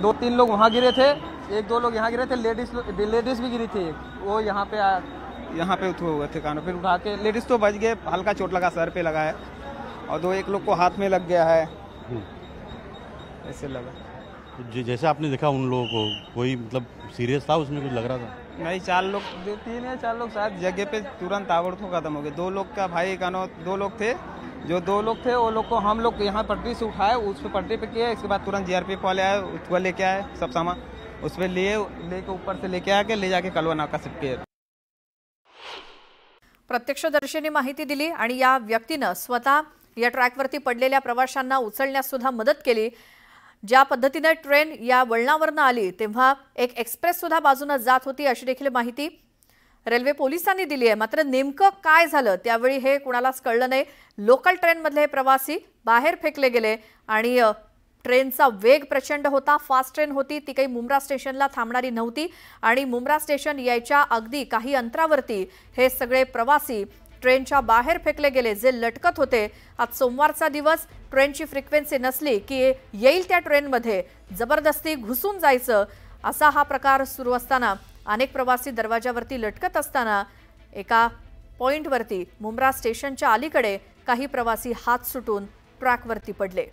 दो तीन लोग वहाँ गिरे थे, एक दो लोग यहाँ गिरे थे, लेडीज भी गिरी थी। वो यहाँ पे हुए थे कानों, फिर उठा के लेडीज तो बच गए, हल्का चोट लगा, सर पे लगा है, और एक लोग को हाथ में लग गया है, ऐसे लगा। जैसे आपने देखा उन लोगों को, कोई मतलब सीरियस था उसमें, कुछ लग रहा था? नहीं, 4 लोग, 3 या 4 लोग शायद जगह पे तुरंत ताबड़तोड़ खत्म हो गए। 2 लोग का भाई कानो, 2 लोग थे, जो 2 लोग थे वो लोग को हम लोग यहाँ पटरी से उठाए, उस पर पटरी पे किए, इसके बाद तुरंत जीआरपीएफ वाले आए, उसको लेके आए, सब सामान उस पर लेके ऊपर से लेके आके ले जाके कलवा नाका सिटके। प्रत्यक्षदर्शींनी माहिती दिली आणि या व्यक्तीनं स्वतः या ट्रॅकवरती पडलेल्या प्रवाशांना उचलण्यास सुद्धा मदत केली। ज्या पद्धतीने ट्रेन या वळणावरनं आली तेव्हा एक एक्सप्रेस सुद्धा बाजूने जात होती अशी देखील माहिती रेल्वे पोलिसांनी दिली आहे। मात्र नेमकं काय झालं त्यावेळी हे कुणालाच कळलं नाही। लोकल ट्रेनमधले हे प्रवासी बाहेर फेकले गेले आणि ट्रेनचा वेग प्रचंड होता, फास्ट ट्रेन होती, ती काही मुंब्रा स्टेशनला थांबणारी नव्हती आणि मुंब्रा स्टेशन यायच्या अगदी काही अंतरावरती हे सगळे प्रवासी ट्रेनच्या बाहेर फेकले गेले जे लटकत होते। आज सोमवारचा दिवस, ट्रेनची फ्रिक्वेन्सी नसली की येईल त्या ट्रेनमध्ये जबरदस्ती घुसून जायचं असा हा प्रकार सुरू असताना अनेक प्रवासी दरवाजावरती लटकत असताना एका पॉइंटवरती मुंब्रा स्टेशनच्या अलीकडे काही प्रवासी हात सुटून ट्रॅकवरती पडले।